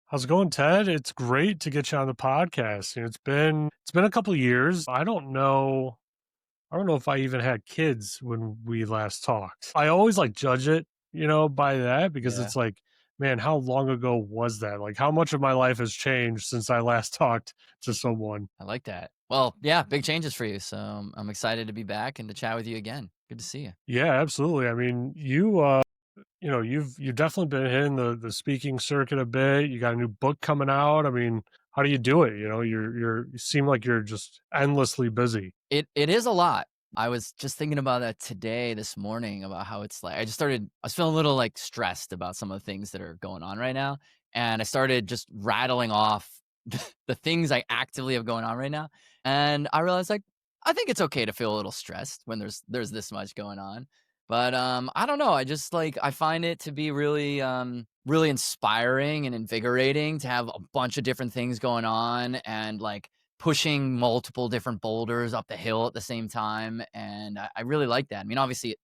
How's it going, Ted? It's great to get you on the podcast. It's been a couple of years. I don't know if I even had kids when we last talked. I always like judge it, by that because Yeah, it's like, man, how long ago was that? Like how much of my life has changed since I last talked to someone. I like that. Well, yeah, big changes for you. So I'm excited to be back and to chat with you again. Good to see you. Yeah, absolutely. I mean, you've definitely been hitting the speaking circuit a bit. You got a new book coming out. I mean, how do you do it? You seem like you're just endlessly busy. It is a lot. I was just thinking about that today, this morning, about how it's like I was feeling a little like stressed about some of the things that are going on right now. And I started just rattling off the things I actively have going on right now. And I realized like I think it's okay to feel a little stressed when there's this much going on. But I don't know. I just like I find it to be really inspiring and invigorating to have a bunch of different things going on and like pushing multiple different boulders up the hill at the same time. And I really like that. I mean, obviously, it,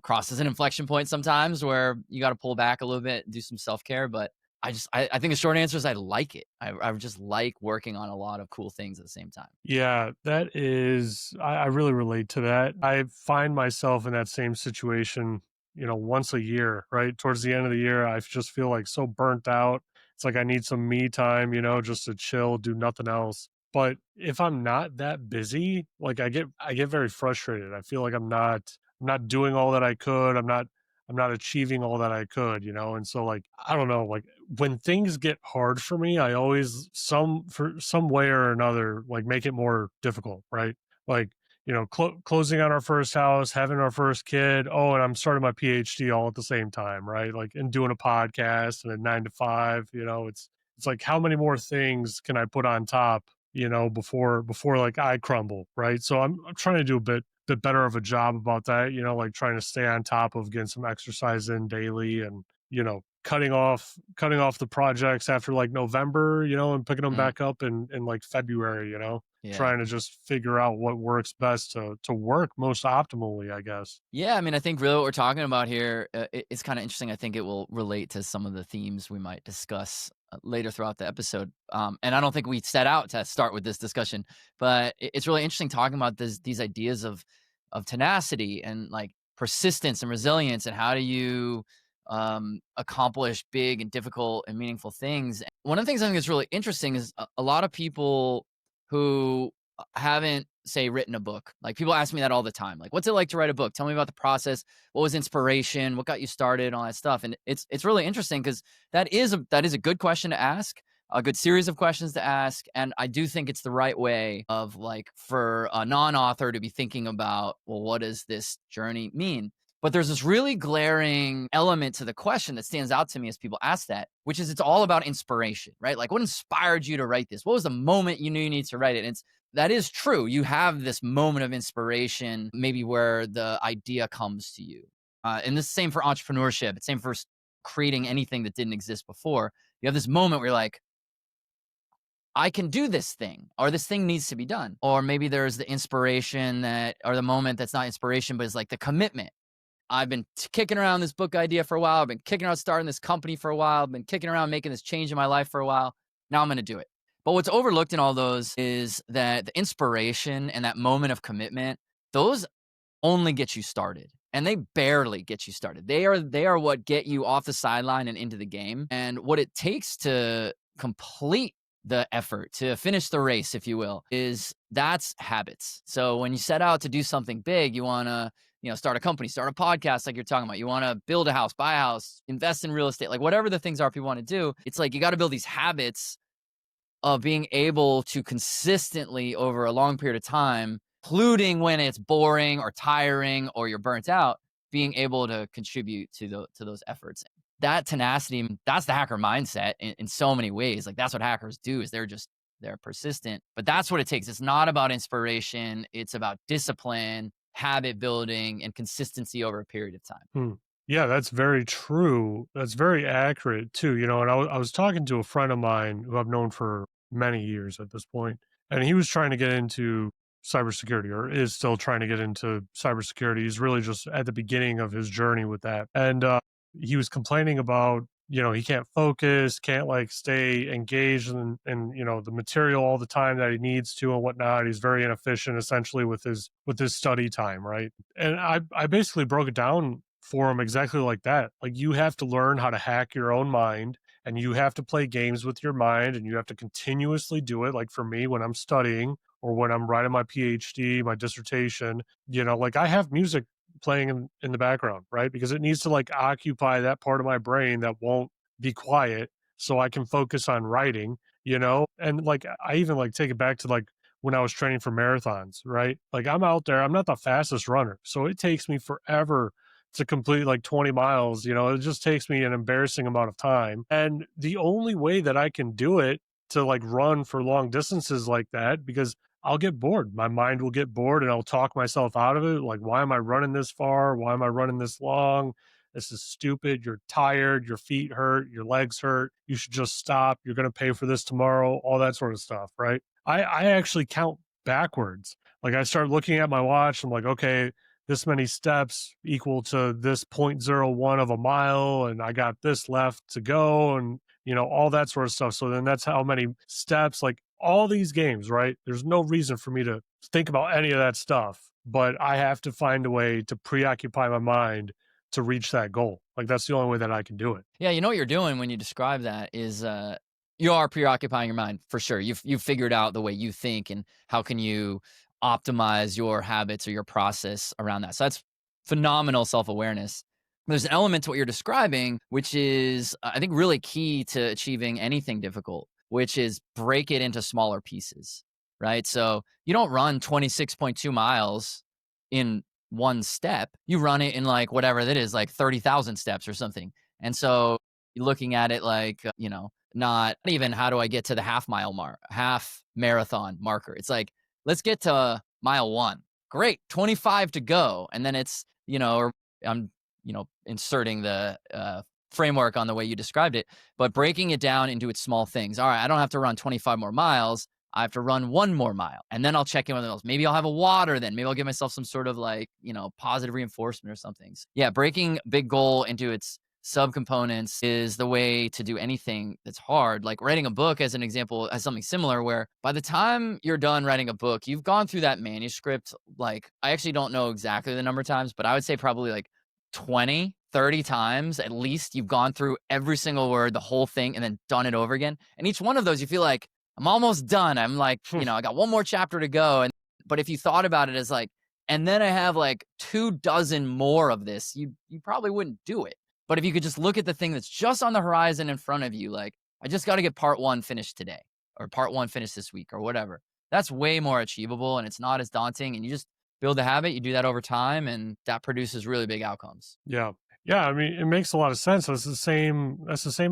crosses an inflection point sometimes where you got to pull back a little bit, do some self care. But I think the short answer is I like it. I just like working on a lot of cool things at the same time. Yeah, I really relate to that. I find myself in that same situation, once a year, right? Towards the end of the year, I just feel like so burnt out. It's like I need some me time, just to chill, do nothing else. But if I'm not that busy, like I get very frustrated. I feel like I'm not doing all that I could. I'm not achieving all that I could, And so like I don't know, like when things get hard for me, I always for some way or another like make it more difficult, right? Like, closing on our first house, having our first kid. Oh, and I'm starting my PhD all at the same time, right? Like, and doing a podcast and a 9 to 5. It's like how many more things can I put on top, before like I crumble, right? So I'm trying to do a bit better of a job about that, like trying to stay on top of getting some exercise in daily and, cutting off the projects after like November, and picking them Mm, back up in like February, yeah. trying to just figure out what works best to work most optimally, I guess. Yeah, I mean, I think really what we're talking about here is kind of interesting. I think it will relate to some of the themes we might discuss later throughout the episode. And I don't think we set out to start with this discussion, but it's really interesting talking about these ideas of tenacity and like persistence and resilience, and how do you accomplish big and difficult and meaningful things. One of the things I think is really interesting is a lot of people who haven't, say, written a book. Like, people ask me that all the time. Like, "What's it like to write a book? Tell me about the process. What was inspiration? What got you started?" All that stuff. And it's really interesting because that is a good question to ask, a good series of questions to ask. And I do think it's the right way of like for a non-author to be thinking about, well, what does this journey mean? But there's this really glaring element to the question that stands out to me as people ask that, which is it's all about inspiration, right? Like, what inspired you to write this? What was the moment you knew you needed to write it? And that is true. You have this moment of inspiration, maybe where the idea comes to you. And this is same for entrepreneurship. It's same for creating anything that didn't exist before. You have this moment where you're like, I can do this thing, or this thing needs to be done. Or maybe there's the inspiration or the moment that's not inspiration, but it's like the commitment. I've been kicking around this book idea for a while. I've been kicking around starting this company for a while. I've been kicking around making this change in my life for a while. Now I'm going to do it. But what's overlooked in all those is that the inspiration and that moment of commitment, those only get you started. And they barely get you started. They are what get you off the sideline and into the game. And what it takes to complete the effort, to finish the race, if you will, that's habits. So when you set out to do something big, you want to, start a company, start a podcast, like you're talking about. You want to build a house, buy a house, invest in real estate, like whatever the things are people want to do. It's like you got to build these habits of being able to consistently over a long period of time, including when it's boring or tiring or you're burnt out, being able to contribute to those efforts. That tenacity, that's the hacker mindset in so many ways. Like, that's what hackers do, is they're persistent. But that's what it takes. It's not about inspiration. It's about discipline, habit building, and consistency over a period of time. Hmm. Yeah, that's very true. That's very accurate too. And I was talking to a friend of mine who I've known for many years at this point, and he was trying to get into cybersecurity, or is still trying to get into cybersecurity. He's really just at the beginning of his journey with that. And he was complaining about, he can't focus, can't like stay engaged in the material all the time that he needs to and whatnot. He's very inefficient essentially with his study time, right? And I basically broke it down for him exactly like that. Like you have to learn how to hack your own mind, and you have to play games with your mind, and you have to continuously do it. Like for me, when I'm studying or when I'm writing my PhD, my dissertation, like I have music playing in the background, right? Because it needs to like occupy that part of my brain that won't be quiet so I can focus on writing. And like I even like take it back to like when I was training for marathons, right? Like I'm out there, I'm not the fastest runner. So it takes me forever to complete like 20 miles. It just takes me an embarrassing amount of time. And the only way that I can do it to like run for long distances like that, because I'll get bored. My mind will get bored and I'll talk myself out of it. Like, why am I running this far? Why am I running this long? This is stupid. You're tired. Your feet hurt. Your legs hurt. You should just stop. You're going to pay for this tomorrow. All that sort of stuff. Right. I actually count backwards. Like, I start looking at my watch. I'm like, okay, this many steps equal to this 0.01 of a mile. And I got this left to go. And all that sort of stuff. So then that's how many steps, like all these games, right? There's no reason for me to think about any of that stuff, but I have to find a way to preoccupy my mind to reach that goal. Like that's the only way that I can do it. Yeah, you know what you're doing when you describe that is you are preoccupying your mind for sure. You've figured out the way you think and how can you optimize your habits or your process around that. So that's phenomenal self-awareness. There's an element to what you're describing, which is I think really key to achieving anything difficult, which is break it into smaller pieces, right? So you don't run 26.2 miles in one step, you run it in like whatever that is, like 30,000 steps or something. And so you're looking at it like, not even how do I get to the half marathon marker. It's like, let's get to mile one. Great, 25 to go. And then it's, or I'm, inserting the framework on the way you described it, but breaking it down into its small things. All right, I don't have to run 25 more miles. I have to run one more mile and then I'll check in with else. Maybe I'll have a water then. Maybe I'll give myself some sort of like, positive reinforcement or something. Yeah, breaking big goal into its subcomponents is the way to do anything that's hard. Like writing a book, as an example, has something similar where by the time you're done writing a book, you've gone through that manuscript. Like, I actually don't know exactly the number of times, but I would say probably like 20, 30 times at least. You've gone through every single word, the whole thing, and then done it over again. And each one of those, you feel like, I'm almost done. I'm like, I got one more chapter to go. But if you thought about it as like, and then I have like 24 more of this, you probably wouldn't do it. But if you could just look at the thing that's just on the horizon in front of you, like, I just got to get part one finished today or part one finished this week or whatever. That's way more achievable and it's not as daunting. And you just build a habit, you do that over time, and that produces really big outcomes. Yeah. Yeah, I mean, it makes a lot of sense. That's the same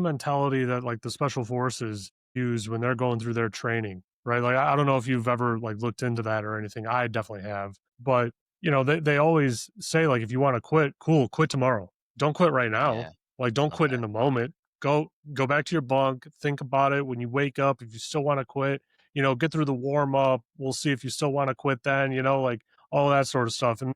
mentality that like the special forces use when they're going through their training, right? Like I don't know if you've ever like looked into that or anything. I definitely have. But, they always say like if you want to quit, cool, quit tomorrow. Don't quit right now. Yeah. Like don't Love quit in that. the moment. Go back to your bunk, think about it when you wake up if you still want to quit, get through the warm up. We'll see if you still want to quit then, like all that sort of stuff. And,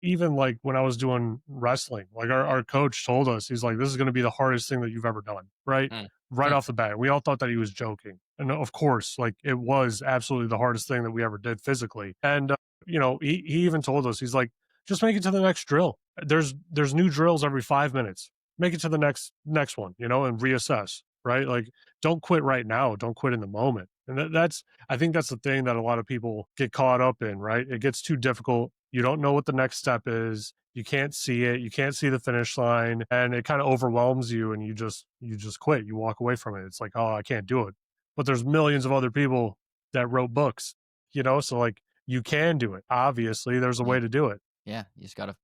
even like when I was doing wrestling, like our coach told us, he's like, this is going to be the hardest thing that you've ever done. Right. Mm. Right Hmm. off the bat. We all thought that he was joking. And of course, like it was absolutely the hardest thing that we ever did physically. And, he even told us, he's like, just make it to the next drill. There's new drills every 5 minutes. Make it to the next one, and reassess. Right. Like don't quit right now. Don't quit in the moment. And I think that's the thing that a lot of people get caught up in, right? It gets too difficult. You don't know what the next step is. You can't see it. You can't see the finish line, and it kind of overwhelms you, and you just quit. You walk away from it. It's like, oh, I can't do it. But there's millions of other people that wrote books, so like you can do it. Obviously, there's a Yeah. way to do it. Yeah, you just gotta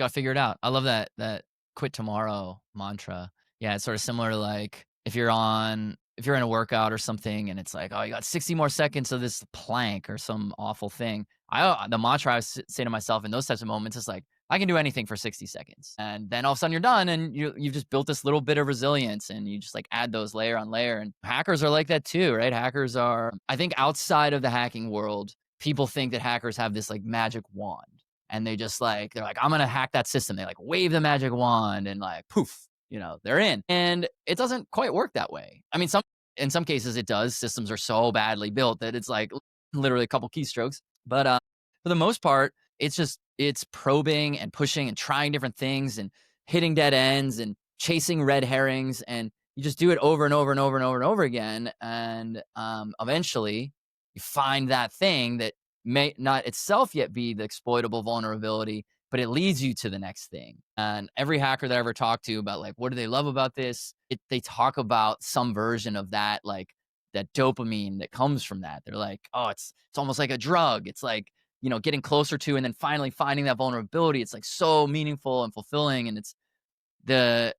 figure it out. I love that quit tomorrow mantra. Yeah, it's sort of similar to like if you're in a workout or something and it's like, oh, you got 60 more seconds of this plank or some awful thing. The mantra say to myself in those types of moments is like, I can do anything for 60 seconds. And then all of a sudden you're done and you've just built this little bit of resilience and you just like add those layer on layer. And hackers are like that too, right? Hackers are, I think outside of the hacking world, people think that hackers have this like magic wand and they're like, I'm gonna hack that system. They like wave the magic wand and like poof, they're in. And it doesn't quite work that way. I mean, in some cases it does. Systems are so badly built that it's like literally a couple keystrokes. But for the most part, it's probing and pushing and trying different things and hitting dead ends and chasing red herrings, and you just do it over and over and over and over and over again, and eventually you find that thing that may not itself yet be the exploitable vulnerability, but it leads you to the next thing. And every hacker that I ever talked to about like what do they love about this, they talk about some version of that, like that dopamine that comes from that. They're like, oh, it's almost like a drug. It's like getting closer to and then finally finding that vulnerability. It's like so meaningful and fulfilling, and it's the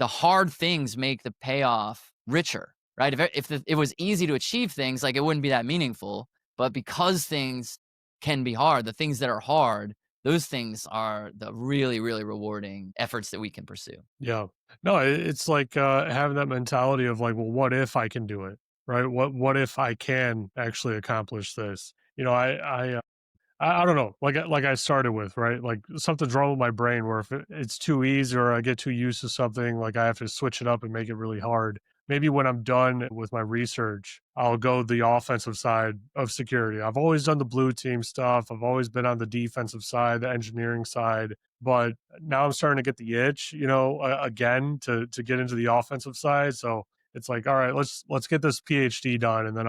hard things make the payoff richer, right? If it was easy to achieve things, like it wouldn't be that meaningful. But because things can be hard, the things that are hard, those things are the really, really rewarding efforts that we can pursue. Yeah. No, it's like, having that mentality of like, well, what if I can do it? Right? What if I can actually accomplish this? I don't know, like I started with, right? Like something's wrong with my brain where if it's too easy or I get too used to something, like I have to switch it up and make it really hard. Maybe when I'm done with my research, I'll go the offensive side of security. I've always done the blue team stuff. I've always been on the defensive side, the engineering side, but now I'm starting to get the itch, again to get into the offensive side. So it's like, all right, let's get this PhD done, and then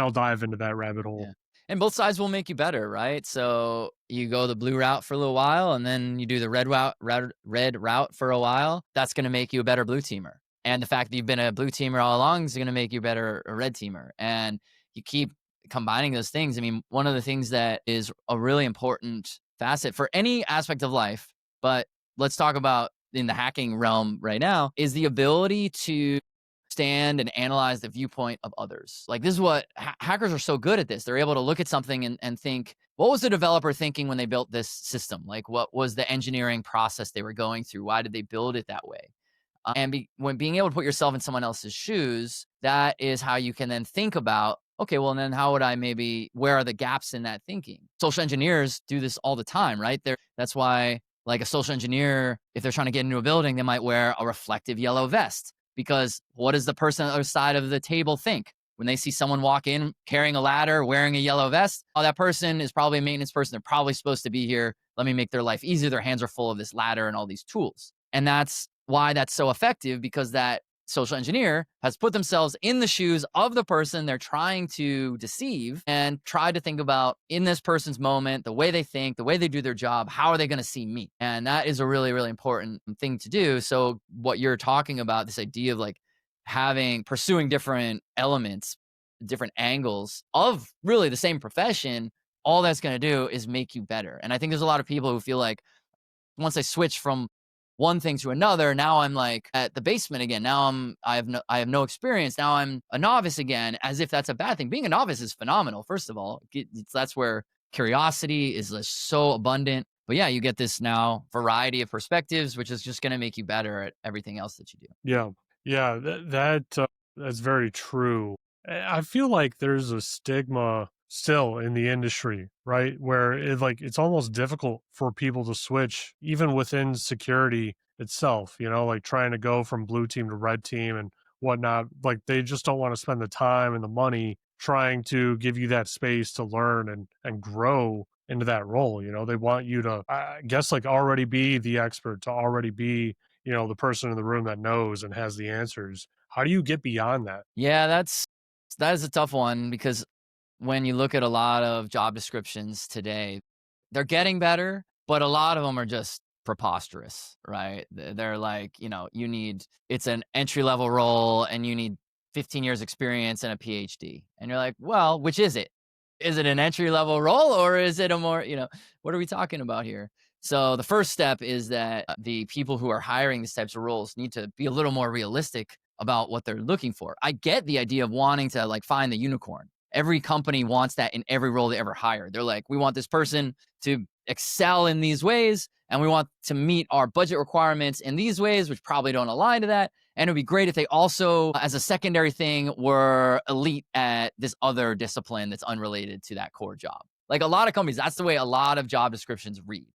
I'll dive into that rabbit hole. Yeah. And both sides will make you better, right? So you go the blue route for a little while and then you do the red route for a while. That's going to make you a better blue teamer. And the fact that you've been a blue teamer all along is going to make you better a red teamer. And you keep combining those things. I mean, one of the things that is a really important facet for any aspect of life, but let's talk about in the hacking realm right now, is the ability to stand and analyze the viewpoint of others. Like this is what hackers are so good at this. They're able to look at something and think, what was the developer thinking when they built this system? Like what was the engineering process they were going through? Why did they build it that way? When being able to put yourself in someone else's shoes, that is how you can then think about, okay, well, then how would I where are the gaps in that thinking? Social engineers do this all the time, right? That's why, like a social engineer, if they're trying to get into a building, they might wear a reflective yellow vest because what does the person on the other side of the table think? When they see someone walk in carrying a ladder, wearing a yellow vest, oh, that person is probably a maintenance person. They're probably supposed to be here. Let me make their life easier. Their hands are full of this ladder and all these tools. And that's why that's so effective, because that social engineer has put themselves in the shoes of the person they're trying to deceive and try to think about, in this person's moment, the way they think, the way they do their job, how are they going to see me? And that is a really, really important thing to do. So what you're talking about, this idea of like pursuing different elements, different angles of really the same profession, all that's going to do is make you better. And I think there's a lot of people who feel like once I switch from one thing to another, now I'm like at the basement again. Now I have no experience. Now I'm a novice again, as if that's a bad thing. Being a novice is phenomenal. First of all, that's where curiosity is just so abundant. But yeah, you get this now variety of perspectives, which is just going to make you better at everything else that you do. Yeah. Yeah, that's very true. I feel like there's a stigma still in the industry, right? Where it's almost difficult for people to switch even within security itself, like trying to go from blue team to red team and whatnot. Like they just don't want to spend the time and the money trying to give you that space to learn and grow into that role. They want you to, I guess, like already be the expert, to already be the person in the room that knows and has the answers. How do you get beyond that? Yeah, that is a tough one, because when you look at a lot of job descriptions today, they're getting better, but a lot of them are just preposterous, right? They're like, it's an entry level role and you need 15 years experience and a PhD. And you're like, well, which is it? Is it an entry level role or is it a more, what are we talking about here? So the first step is that the people who are hiring these types of roles need to be a little more realistic about what they're looking for. I get the idea of wanting to like find the unicorn. Every company wants that in every role they ever hire. They're like, we want this person to excel in these ways, and we want to meet our budget requirements in these ways, which probably don't align to that. And it would be great if they also, as a secondary thing, were elite at this other discipline that's unrelated to that core job. Like a lot of companies, that's the way a lot of job descriptions read.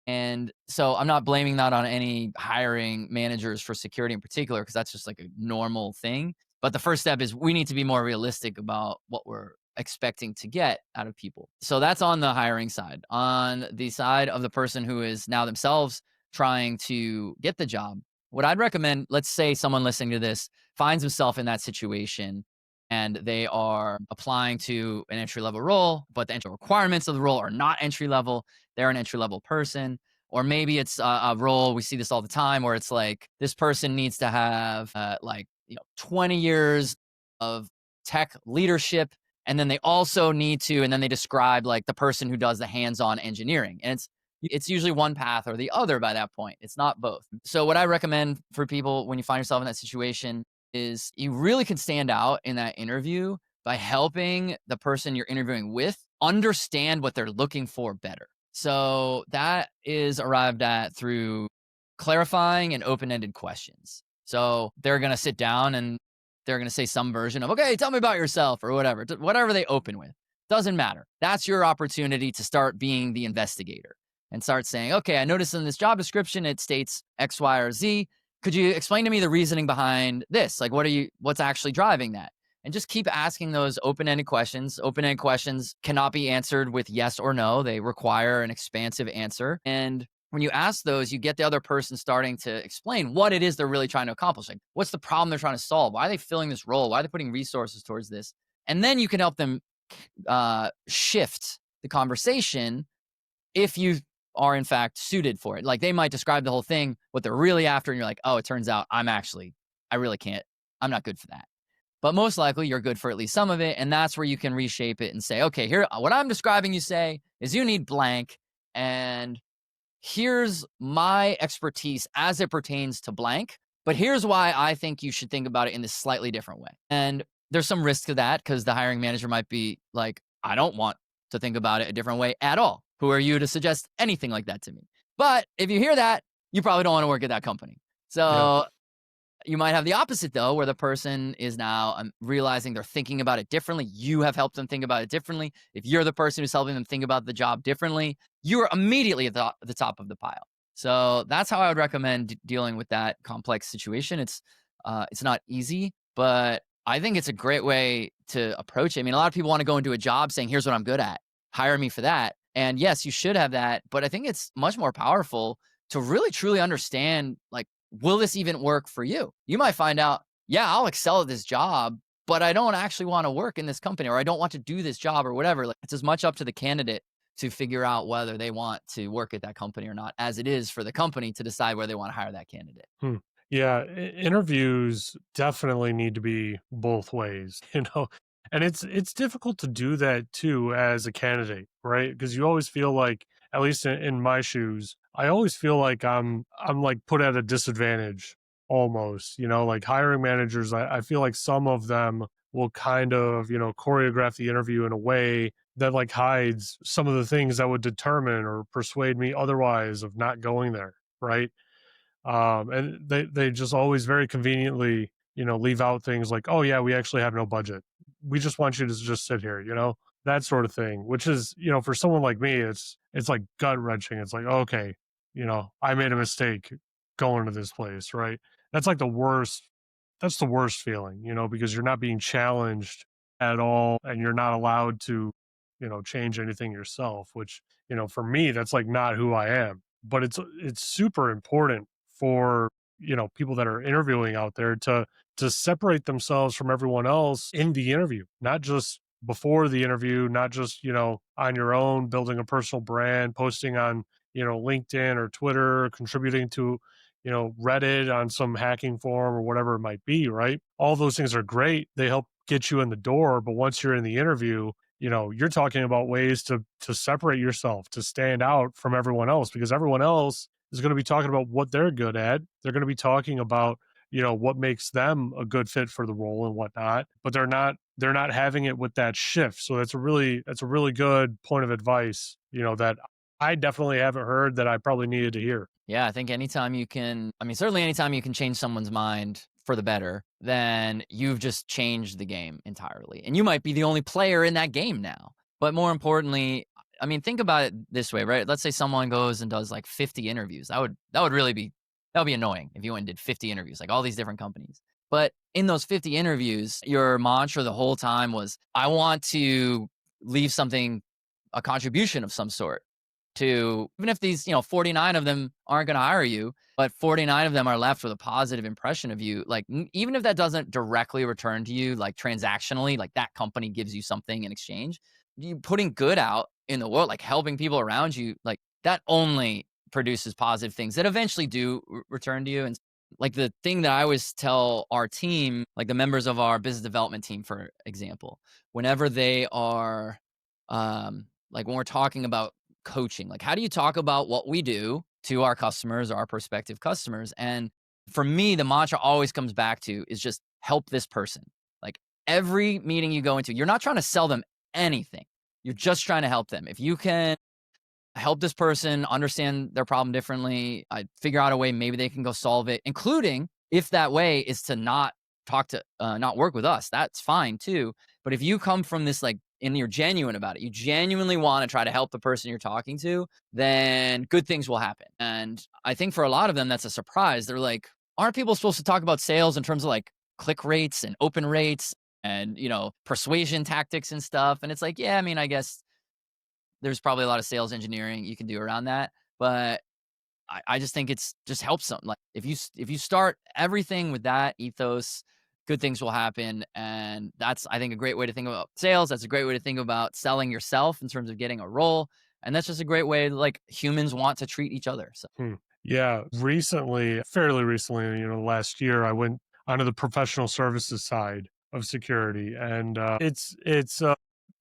And so I'm not blaming that on any hiring managers for security in particular, because that's just like a normal thing. But the first step is we need to be more realistic about what we're expecting to get out of people. So that's on the hiring side. On the side of the person who is now themselves trying to get the job, what I'd recommend, let's say someone listening to this finds himself in that situation and they are applying to an entry level role, but the entry requirements of the role are not entry level. They're an entry level person. Or maybe it's a role, we see this all the time, where it's like this person needs to have 20 years of tech leadership. And then they also need to, and then they describe like the person who does the hands-on engineering. And it's usually one path or the other by that point. It's not both. So what I recommend for people when you find yourself in that situation is you really can stand out in that interview by helping the person you're interviewing with understand what they're looking for better. So that is arrived at through clarifying and open-ended questions. So they're going to sit down and they're going to say some version of, okay, tell me about yourself or whatever they open with. Doesn't matter. That's your opportunity to start being the investigator and start saying, okay, I noticed in this job description, it states X, Y, or Z. Could you explain to me the reasoning behind this? Like, what's actually driving that? And just keep asking those open-ended questions. Open-ended questions cannot be answered with yes or no. They require an expansive answer. And when you ask those, you get the other person starting to explain what it is they're really trying to accomplish. Like, what's the problem they're trying to solve? Why are they filling this role? Why are they putting resources towards this? And then you can help them shift the conversation if you are in fact suited for it. Like they might describe the whole thing, what they're really after, and you're like, oh, it turns out I really can't, I'm not good for that. But most likely you're good for at least some of it. And that's where you can reshape it and say, okay, here, what I'm describing, you say, is you need blank. And here's my expertise as it pertains to blank. But here's why I think you should think about it in this slightly different way. And there's some risk to that because the hiring manager might be like, I don't want to think about it a different way at all. Who are you to suggest anything like that to me? But if you hear that, you probably don't want to work at that company. Yeah. So you might have the opposite, though, where the person is now realizing they're thinking about it differently. You have helped them think about it differently. If you're the person who's helping them think about the job differently, you are immediately at the top of the pile. So that's how I would recommend dealing with that complex situation. It's not easy, but I think it's a great way to approach it. I mean, a lot of people want to go into a job saying, here's what I'm good at. Hire me for that. And yes, you should have that. But I think it's much more powerful to really truly understand, like, will this even work for you? You might find out, yeah, I'll excel at this job, but I don't actually want to work in this company, or I don't want to do this job or whatever. Like, it's as much up to the candidate to figure out whether they want to work at that company or not, as it is for the company to decide whether they want to hire that candidate. Hmm. Yeah, interviews definitely need to be both ways, and it's difficult to do that too as a candidate, right? Because you always feel like, at least in my shoes, I always feel like I'm like put at a disadvantage almost, like hiring managers. I feel like some of them will kind of, choreograph the interview in a way that like hides some of the things that would determine or persuade me otherwise of not going there, right? And they just always very conveniently, leave out things like, oh yeah, we actually have no budget, we just want you to just sit here, that sort of thing, which is, for someone like me, it's like gut wrenching. It's like, okay, I made a mistake going to this place, right? That's like the worst. That's the worst feeling, because you're not being challenged at all and you're not allowed to, change anything yourself, which, for me, that's like not who I am. But it's super important for, people that are interviewing out there to separate themselves from everyone else in the interview, not just before the interview, not just, on your own, building a personal brand, posting on, LinkedIn or Twitter, contributing to, Reddit on some hacking forum or whatever it might be, right? All those things are great. They help get you in the door. But once you're in the interview, you're talking about ways to separate yourself, to stand out from everyone else, because everyone else is going to be talking about what they're good at. They're going to be talking about, what makes them a good fit for the role and whatnot, but they're not having it with that shift. So that's a really good point of advice, that I definitely haven't heard that I probably needed to hear. Yeah, I think certainly anytime you can change someone's mind for the better, then you've just changed the game entirely. And you might be the only player in that game now. But more importantly, I mean, think about it this way, right? Let's say someone goes and does like 50 interviews. That would be annoying if you went and did 50 interviews, like all these different companies. But in those 50 interviews, your mantra the whole time was, I want to leave something, a contribution of some sort to, even if these, 49 of them aren't going to hire you, but 49 of them are left with a positive impression of you. Like, even if that doesn't directly return to you, like transactionally, like that company gives you something in exchange, you putting good out in the world, like helping people around you, like that only produces positive things that eventually do return to you. And like the thing that I always tell our team, like the members of our business development team, for example, whenever they are, like when we're talking about coaching, like how do you talk about what we do to our customers, our prospective customers? And for me, the mantra always comes back to is just help this person. Like every meeting you go into, you're not trying to sell them anything. You're just trying to help them. If you can help this person understand their problem differently, I figure out a way maybe they can go solve it, including if that way is to not work with us, that's fine too. But if you come from this like, and you're genuine about it, you genuinely want to try to help the person you're talking to, then good things will happen. And I think for a lot of them, that's a surprise. They're like, aren't people supposed to talk about sales in terms of like click rates and open rates and, persuasion tactics and stuff? And it's like, yeah, I mean, I guess there's probably a lot of sales engineering you can do around that. But I just think it's just helps something. Like if you start everything with that ethos, good things will happen. And that's, I think, a great way to think about sales. That's a great way to think about selling yourself in terms of getting a role. And that's just a great way like humans want to treat each other. So Hmm. Yeah, recently, fairly recently, last year, I went onto the professional services side of security, and it's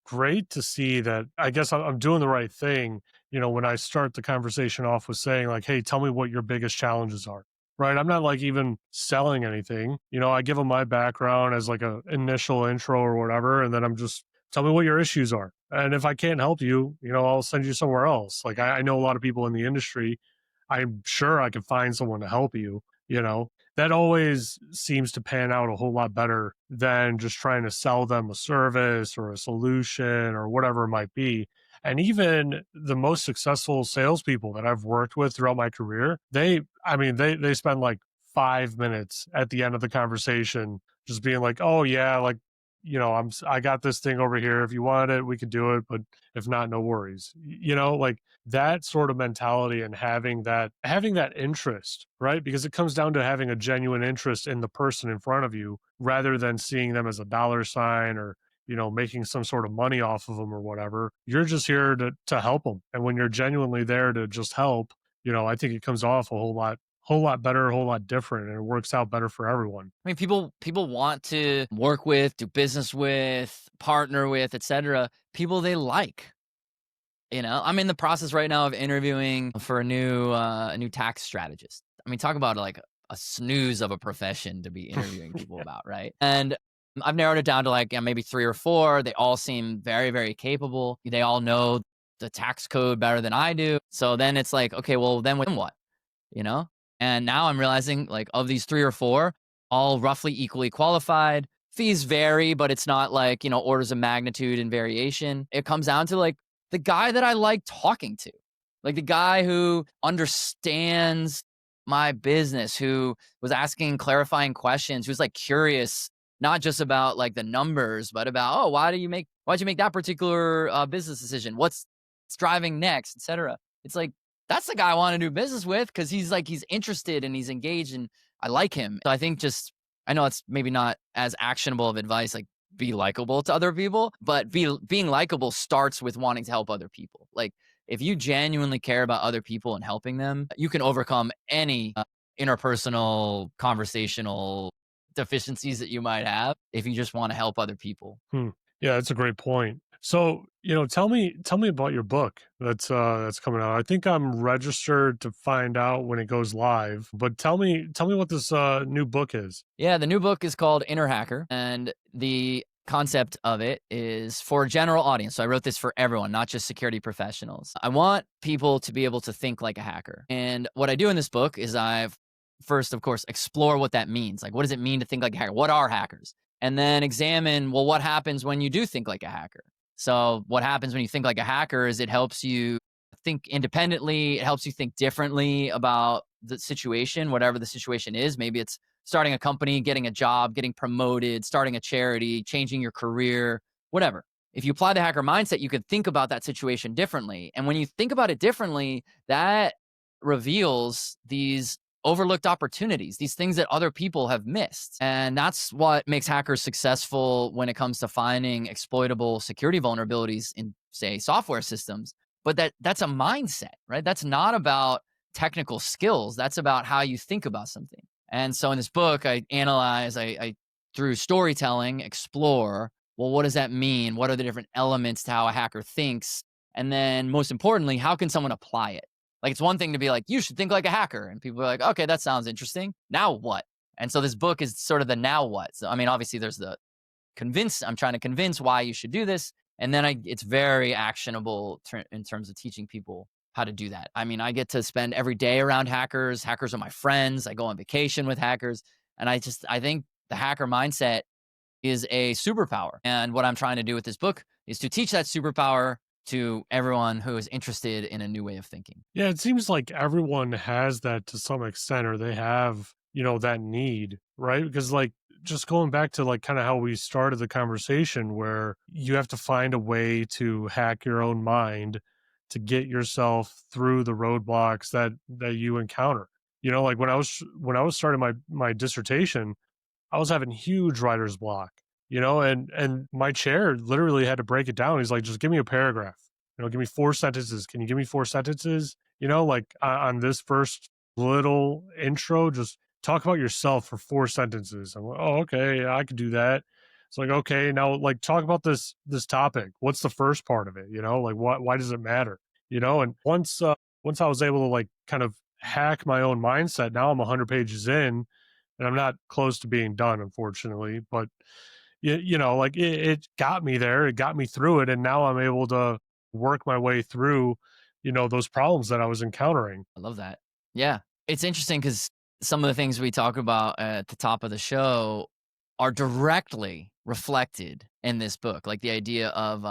great to see that. I guess I'm doing the right thing. When I start the conversation off with saying like, "Hey, tell me what your biggest challenges are." Right? I'm not like even selling anything. I give them my background as like a initial intro or whatever, and then I'm just tell me what your issues are. And if I can't help you, I'll send you somewhere else. Like I know a lot of people in the industry. I'm sure I could find someone to help you, that always seems to pan out a whole lot better than just trying to sell them a service or a solution or whatever it might be. And even the most successful salespeople that I've worked with throughout my career, they spend like 5 minutes at the end of the conversation just being like, "Oh yeah, like I got this thing over here. If you want it, we could do it, but if not, no worries." Like that sort of mentality and having that interest, right? Because it comes down to having a genuine interest in the person in front of you rather than seeing them as a dollar sign or making some sort of money off of them or whatever. You're just here to help them. And when you're genuinely there to just help, I think it comes off a whole lot better, a whole lot different, and it works out better for everyone. I mean, people want to work with, do business with, partner with, etc. People they like. I'm in the process right now of interviewing for a new tax strategist. I mean, talk about like a snooze of a profession to be interviewing people about, right? And I've narrowed it down to like maybe three or four. They all seem very, very capable. They all know the tax code better than I do. So then it's like, okay, well, then what? You know? And now I'm realizing like of these three or four, all roughly equally qualified. Fees vary, but it's not like, orders of magnitude and variation. It comes down to like the guy that I like talking to, like the guy who understands my business, who was asking clarifying questions, who's like curious, not just about like the numbers, but about, oh, why'd you make that particular business decision? What's driving next, etc. It's like, that's the guy I want to do business with because he's interested and he's engaged and I like him. So I think I know it's maybe not as actionable of advice, like be likable to other people, but being likable starts with wanting to help other people. Like if you genuinely care about other people and helping them, you can overcome any interpersonal, conversational deficiencies that you might have if you just want to help other people. Hmm. Yeah, that's a great point. So, tell me about your book that's coming out. I think I'm registered to find out when it goes live, but tell me what this new book is. Yeah, the new book is called Inner Hacker, and the concept of it is for a general audience. So I wrote this for everyone, not just security professionals. I want people to be able to think like a hacker. And what I do in this book is I've first, of course, explore what that means. Like, what does it mean to think like a hacker? What are hackers? And then examine, well, what happens when you do think like a hacker? So what happens when you think like a hacker is it helps you think independently. It helps you think differently about the situation, whatever the situation is. Maybe it's starting a company, getting a job, getting promoted, starting a charity, changing your career, whatever. If you apply the hacker mindset, you could think about that situation differently. And when you think about it differently, that reveals these overlooked opportunities, these things that other people have missed. And that's what makes hackers successful when it comes to finding exploitable security vulnerabilities in, say, software systems. But that's a mindset, right? That's not about technical skills. That's about how you think about something. And so in this book, I analyze, I through storytelling, explore, well, what does that mean? What are the different elements to how a hacker thinks? And then most importantly, how can someone apply it? Like it's one thing to be like, you should think like a hacker. And people are like, okay, that sounds interesting. Now what? And so this book is sort of the now what. So I mean, obviously there's the I'm trying to convince why you should do this. And then it's very actionable in terms of teaching people how to do that. I mean, I get to spend every day around hackers. Hackers are my friends. I go on vacation with hackers. And I think the hacker mindset is a superpower. And what I'm trying to do with this book is to teach that superpower to everyone who is interested in a new way of thinking. Yeah, it seems like everyone has that to some extent, or they have, that need, right? Because, like, just going back to like kind of how we started the conversation, where you have to find a way to hack your own mind to get yourself through the roadblocks that you encounter. Like when I was starting my dissertation, I was having huge writer's block, and my chair literally had to break it down. He's like, just give me a paragraph, give me 4 sentences. Can you give me 4 sentences? Like on this first little intro, just talk about yourself for 4 sentences. I'm like, oh, okay, I could do that. It's like, okay, now like talk about this topic. What's the first part of it? Like why does it matter? And once I was able to like kind of hack my own mindset, now I'm 100 pages in and I'm not close to being done, unfortunately. But like it got me there, it got me through it, and now I'm able to work my way through, those problems that I was encountering. I love that. Yeah. It's interesting because some of the things we talk about at the top of the show are directly reflected in this book. Like the idea of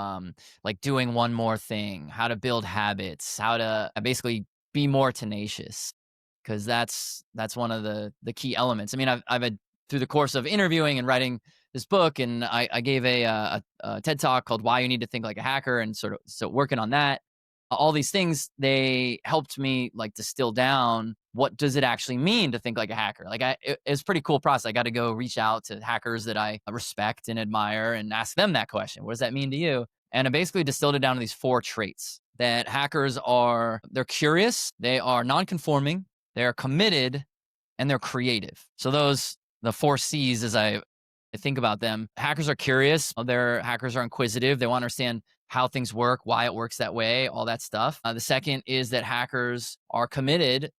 like doing one more thing, how to build habits, how to basically be more tenacious. Cause that's one of the key elements. I mean, I've had through the course of interviewing and writing this book, and I gave a TED talk called "Why You Need to Think Like a Hacker," and sort of so working on that all these things they helped me like distill down what does it actually mean to think like a hacker. Like it's a pretty cool process. I got to go reach out to hackers that I respect and admire and ask them that question. What does that mean to you? And I basically distilled it down to these 4 traits that hackers are. They're curious, they are non-conforming, they're committed, and they're creative. So those the 4 C's as I think about them. Hackers are curious. Hackers are inquisitive. They want to understand how things work, why it works that way, all that stuff. The second is that hackers are committed,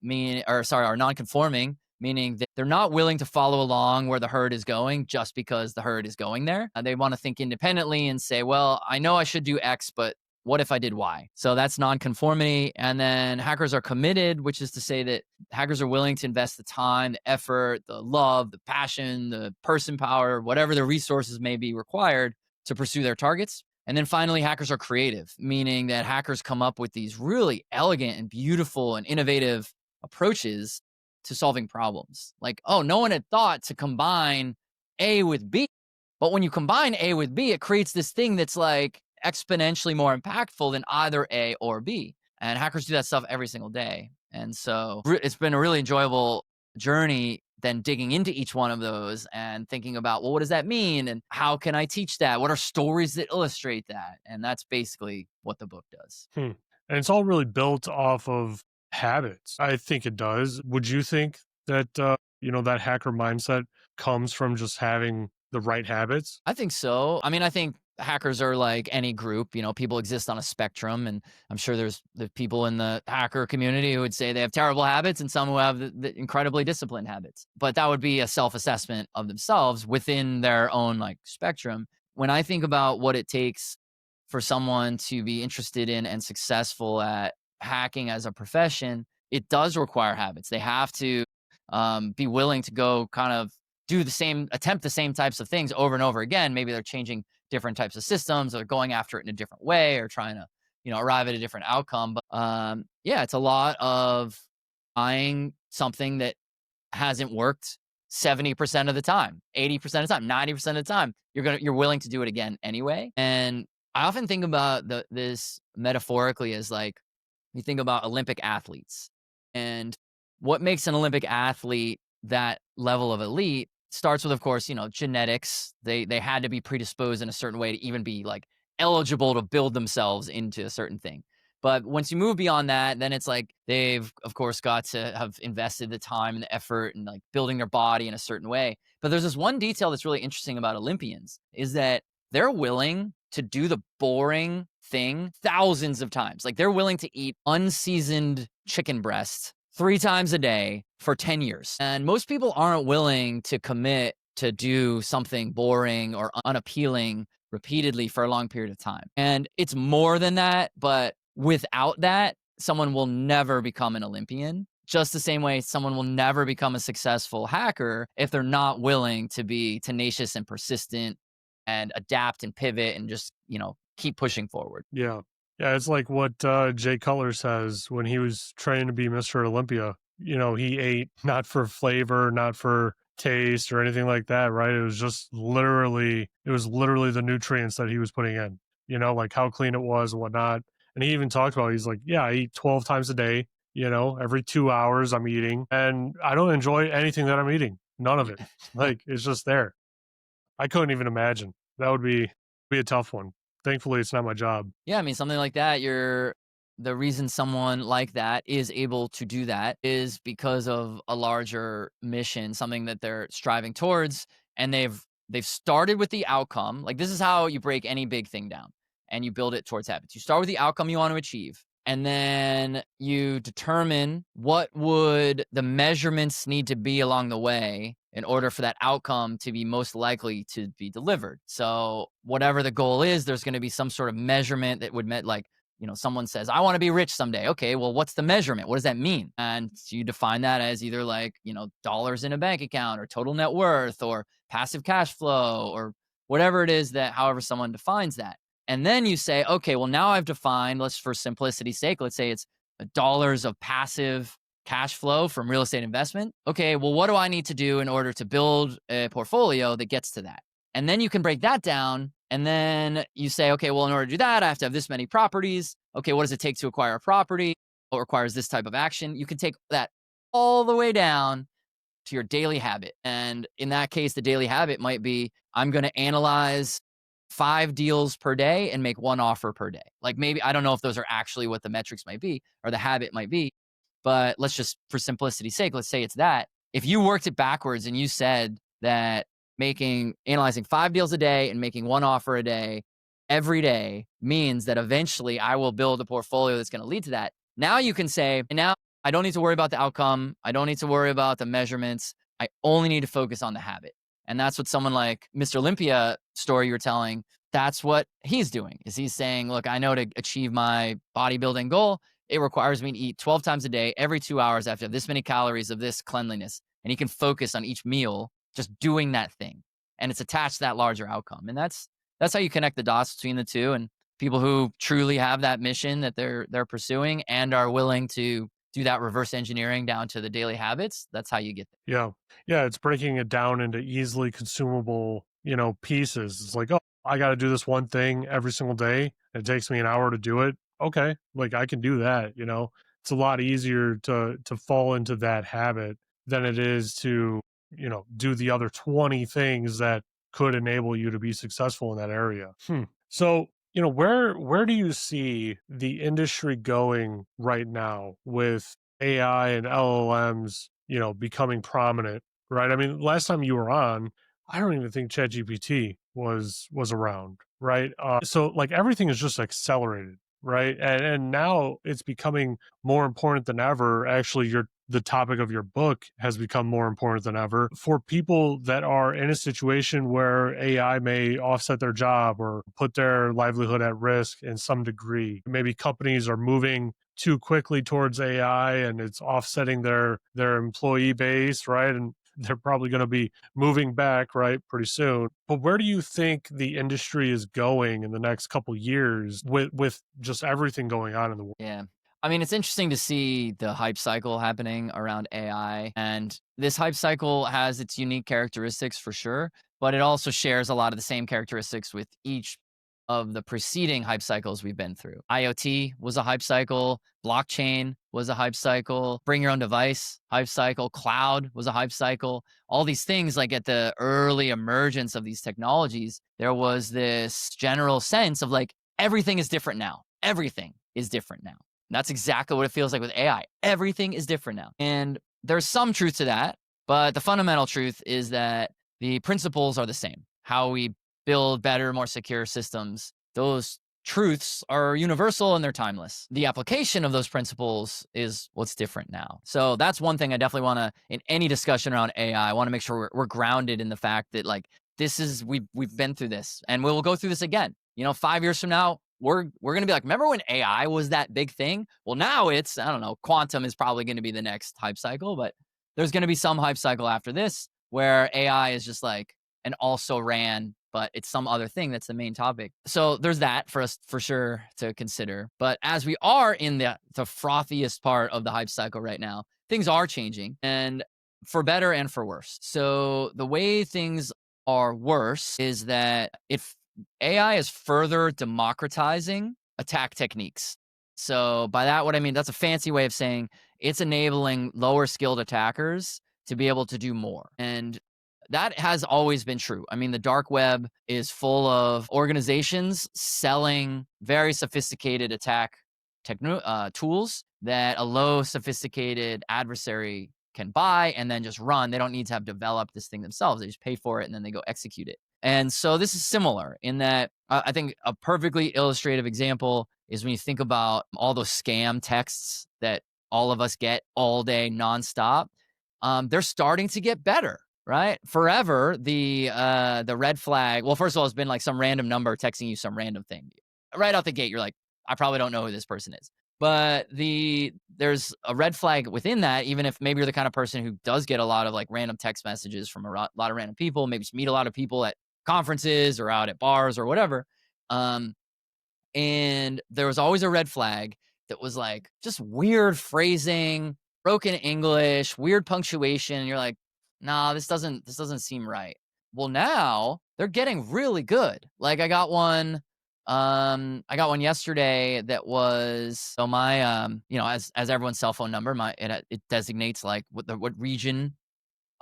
are non-conforming, meaning that they're not willing to follow along where the herd is going just because the herd is going there. They want to think independently and say, well, I know I should do X, but what if I did Y? So that's non-conformity. And then hackers are committed, which is to say that hackers are willing to invest the time, the effort, the love, the passion, the person power, whatever the resources may be required to pursue their targets. And then finally, hackers are creative, meaning that hackers come up with these really elegant and beautiful and innovative approaches to solving problems. Like, oh, no one had thought to combine A with B. But when you combine A with B, it creates this thing that's like exponentially more impactful than either A or B. And hackers do that stuff every single day. And so it's been a really enjoyable journey then digging into each one of those and thinking about, well, what does that mean? And how can I teach that? What are stories that illustrate that? And that's basically what the book does. Hmm. And it's all really built off of habits. I think it does. Would you think that that hacker mindset comes from just having the right habits? I think so. I mean, I think hackers are like any group, people exist on a spectrum. And I'm sure there's the people in the hacker community who would say they have terrible habits and some who have the incredibly disciplined habits. But that would be a self assessment of themselves within their own like spectrum. When I think about what it takes for someone to be interested in and successful at hacking as a profession, it does require habits. They have to be willing to go kind of attempt the same types of things over and over again. Maybe they're changing different types of systems or going after it in a different way or trying to, arrive at a different outcome. But yeah, it's a lot of buying something that hasn't worked 70% of the time, 80% of the time, 90% of the time. You're willing to do it again anyway. And I often think about this metaphorically as like you think about Olympic athletes and what makes an Olympic athlete that level of elite starts with, of course, genetics. They had to be predisposed in a certain way to even be like eligible to build themselves into a certain thing. But once you move beyond that, then it's like they've, of course, got to have invested the time and the effort and like building their body in a certain way. But there's this one detail that's really interesting about Olympians is that they're willing to do the boring thing thousands of times. Like they're willing to eat unseasoned chicken breast 3 times a day for 10 years. And most people aren't willing to commit to do something boring or unappealing repeatedly for a long period of time. And it's more than that, but without that, someone will never become an Olympian. Just the same way someone will never become a successful hacker if they're not willing to be tenacious and persistent and adapt and pivot and just, keep pushing forward. Yeah. Yeah, it's like what Jay Cutler says when he was training to be Mr. Olympia. He ate not for flavor, not for taste or anything like that, right? It was literally the nutrients that he was putting in, like how clean it was and whatnot. And he even talked about, he's like, yeah, I eat 12 times a day, every 2 hours I'm eating, and I don't enjoy anything that I'm eating. None of it. Like, it's just there. I couldn't even imagine. That would be a tough one. Thankfully, it's not my job. Yeah, I mean, something like that, the reason someone like that is able to do that is because of a larger mission, something that they're striving towards, and they've started with the outcome. Like this is how you break any big thing down and you build it towards habits. You start with the outcome you want to achieve, and then you determine what would the measurements need to be along the way in order for that outcome to be most likely to be delivered. So whatever the goal is, there's going to be some sort of measurement that would like, someone says, I want to be rich someday. Okay, well, what's the measurement? What does that mean? And you define that as either like, dollars in a bank account or total net worth or passive cash flow or whatever it is that however someone defines that. And then you say, okay, well, now I've defined, let's for simplicity's sake, let's say it's dollars of passive cash flow from real estate investment. Okay, well, what do I need to do in order to build a portfolio that gets to that? And then you can break that down. And then you say, okay, well, in order to do that, I have to have this many properties. Okay, what does it take to acquire a property? What requires this type of action? You can take that all the way down to your daily habit. And in that case, the daily habit might be I'm going to analyze 5 deals per day and make 1 offer per day. Like maybe, I don't know if those are actually what the metrics might be or the habit might be, but let's just, for simplicity's sake, let's say it's that. If you worked it backwards and you said that analyzing 5 deals a day and making 1 offer a day every day means that eventually I will build a portfolio that's going to lead to that. Now you can say, now I don't need to worry about the outcome. I don't need to worry about the measurements. I only need to focus on the habit. And that's what someone like Mr. Olympia story you're telling, that's what he's doing, is he's saying, look, I know to achieve my bodybuilding goal, it requires me to eat 12 times a day, every 2 hours, after this many calories of this cleanliness. And he can focus on each meal, just doing that thing. And it's attached to that larger outcome. And that's how you connect the dots between the two. And people who truly have that mission that they're pursuing and are willing to do that reverse engineering down to the daily habits, that's how you get there. Yeah. Yeah, it's breaking it down into easily consumable, pieces. It's like, oh, I got to do this one thing every single day. It takes me an hour to do it. Okay, like I can do that. It's a lot easier to fall into that habit than it is to, do the other 20 things that could enable you to be successful in that area. So, where do you see the industry going right now with AI and LLMs, becoming prominent, right? I mean, last time you were on, I don't even think ChatGPT was around, right? So like everything is just accelerated, right? And now it's becoming more important than ever. Actually, the topic of your book has become more important than ever for people that are in a situation where AI may offset their job or put their livelihood at risk in some degree. Maybe companies are moving too quickly towards AI and it's offsetting their employee base, right? And they're probably going to be moving back, right, pretty soon. But where do you think the industry is going in the next couple years with just everything going on in the world? Yeah. I mean, it's interesting to see the hype cycle happening around AI. And this hype cycle has its unique characteristics for sure, but it also shares a lot of the same characteristics with each of the preceding hype cycles we've been through. IoT was a hype cycle, blockchain was a hype cycle, bring your own device, hype cycle, cloud was a hype cycle. All these things, like at the early emergence of these technologies, there was this general sense of like, everything is different now. Everything is different now. And that's exactly what it feels like with AI. Everything is different now. And there's some truth to that, but the fundamental truth is that the principles are the same. How we build better, more secure systems, those truths are universal and they're timeless. The application of those principles is what's different now. So that's one thing I definitely want to, in any discussion around AI, I want to make sure we're grounded in the fact that like this is we've been through this and we will go through this again. 5 years from now, we're gonna be like, remember when AI was that big thing? Well, now it's, I don't know, quantum is probably gonna be the next hype cycle, but there's gonna be some hype cycle after this where AI is just like an also ran, but it's some other thing that's the main topic. So there's that for us for sure to consider. But as we are in the frothiest part of the hype cycle right now, things are changing and for better and for worse. So the way things are worse is that if AI is further democratizing attack techniques. So by that, what I mean, that's a fancy way of saying it's enabling lower skilled attackers to be able to do more. And that has always been true. I mean, the dark web is full of organizations selling very sophisticated attack tools that a low sophisticated adversary can buy and then just run. They don't need to have developed this thing themselves. They just pay for it and then they go execute it. And so this is similar in that I think a perfectly illustrative example is when you think about all those scam texts that all of us get all day nonstop. They're starting to get better, right? Forever, the red flag. Well, first of all, it's been like some random number texting you some random thing. Right out the gate, you're like, I probably don't know who this person is. But there's a red flag within that, even if maybe you're the kind of person who does get a lot of like random text messages from lot of random people, maybe just meet a lot of people at conferences or out at bars or whatever. Um, and there was always a red flag that was like just weird phrasing, broken English, weird punctuation. And you're like, nah, this doesn't seem right. Well, now they're getting really good. Like I got one yesterday that was so my as everyone's cell phone number, it designates like what region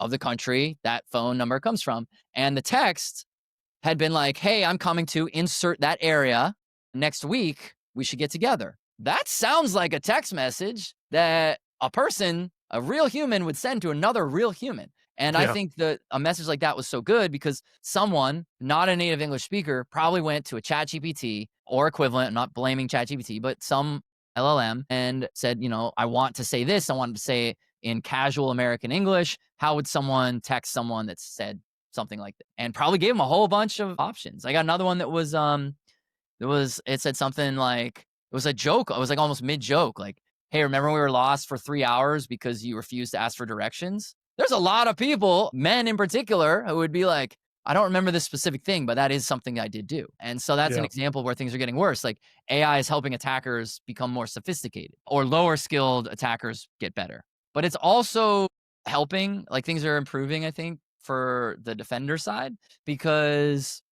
of the country that phone number comes from. And the text had been like, hey, I'm coming to insert that area next week. We should get together. That sounds like a text message that a person, a real human, would send to another real human. And I Yeah. think that a message like that was so good because someone, not a native English speaker, probably went to a chat GPT or equivalent, I'm not blaming chat GPT, but some LLM and said, I want to say this. I want to say it in casual American English. How would someone text someone that said something like that? And probably gave them a whole bunch of options. I got another one that was it said something like it was a joke. It was like almost mid joke, like, hey, remember we were lost for 3 hours because you refused to ask for directions? There's a lot of people, men in particular, who would be like, I don't remember this specific thing, but that is something I did do. And so that's an Yeah. example where things are getting worse. Like AI is helping attackers become more sophisticated or lower skilled attackers get better. But it's also helping, like things are improving, I think, for the defender side because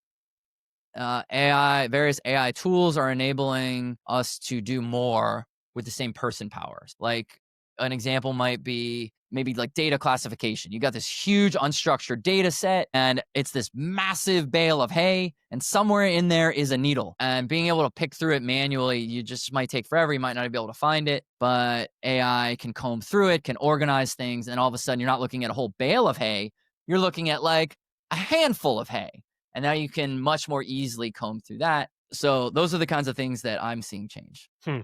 various AI tools are enabling us to do more with the same person powers. Like an example might be maybe like data classification. You got this huge unstructured data set and it's this massive bale of hay and somewhere in there is a needle. And being able to pick through it manually, you just might take forever. You might not be able to find it, but AI can comb through it, can organize things. And all of a sudden you're not looking at a whole bale of hay. You're looking at like a handful of hay. And now you can much more easily comb through that. So those are the kinds of things that I'm seeing change. Hmm.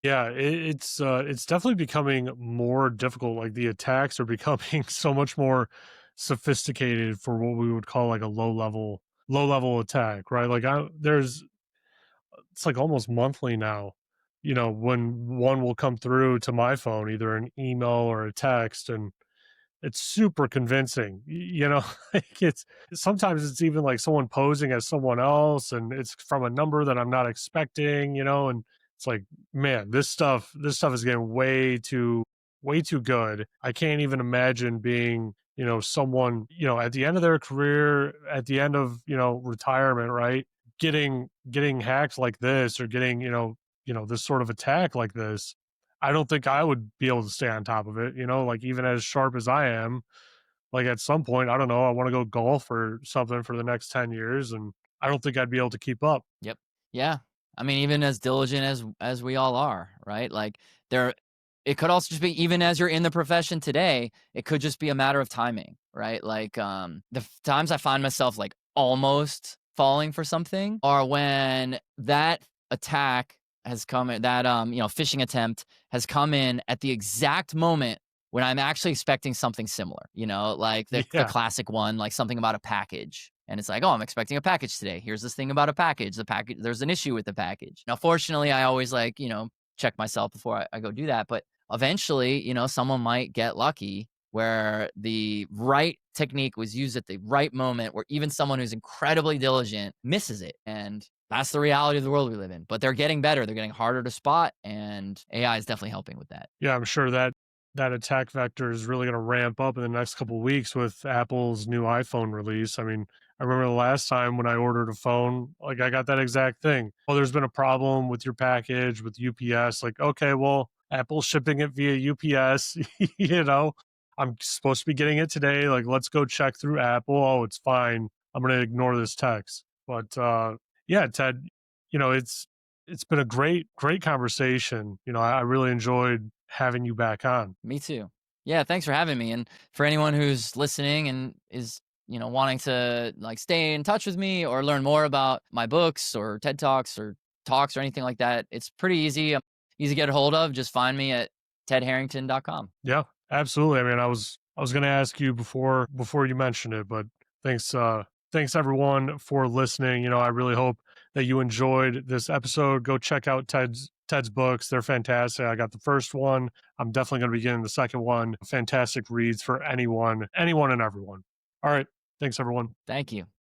Yeah, it's definitely becoming more difficult. Like the attacks are becoming so much more sophisticated for what we would call like a low level attack, right? Like it's like almost monthly now, when one will come through to my phone, either an email or a text, and it's super convincing. You know, like it's sometimes it's even like someone posing as someone else, and it's from a number that I'm not expecting. You know, and it's like, man, this stuff is getting way too good. I can't even imagine being, someone, at the end of their career, at the end of, retirement, right? Getting hacked like this, or getting, this sort of attack like this. I don't think I would be able to stay on top of it, like even as sharp as I am, like at some point, I don't know, I want to go golf or something for the next 10 years, and I don't think I'd be able to keep up. Yep. Yeah. I mean, even as diligent as we all are, right? Like there it could also just be even as you're in the profession today, it could just be a matter of timing, right? Like times I find myself like almost falling for something are when that attack has come in, that phishing attempt has come in at the exact moment when I'm actually expecting something similar, like the Yeah. classic one, like something about a package. And it's like, oh, I'm expecting a package today. Here's this thing about a package. The package, there's an issue with the package. Now, fortunately, I always like, check myself before I go do that. But eventually, someone might get lucky where the right technique was used at the right moment, where even someone who's incredibly diligent misses it. And that's the reality of the world we live in. But they're getting better. They're getting harder to spot. And AI is definitely helping with that. Yeah, I'm sure that attack vector is really going to ramp up in the next couple of weeks with Apple's new iPhone release. I mean, I remember the last time when I ordered a phone, like I got that exact thing. Oh, there's been a problem with your package with UPS. Like, okay, well, Apple's shipping it via UPS. you know, I'm supposed to be getting it today. Like, let's go check through Apple. Oh, it's fine. I'm going to ignore this text. But yeah, Ted, it's been a great conversation. I really enjoyed having you back on. Me too. Yeah, thanks for having me. And for anyone who's listening and is, wanting to like stay in touch with me or learn more about my books or TED Talks or talks or anything like that, it's pretty easy. Easy to get a hold of. Just find me at tedharrington.com. Yeah, absolutely. I mean, I was going to ask you before you mentioned it, but thanks thanks everyone for listening. I really hope that you enjoyed this episode. Go check out Ted's books. They're fantastic. I got the first one. I'm definitely going to be getting the second one. Fantastic reads for anyone and everyone. All right. Thanks everyone. Thank you.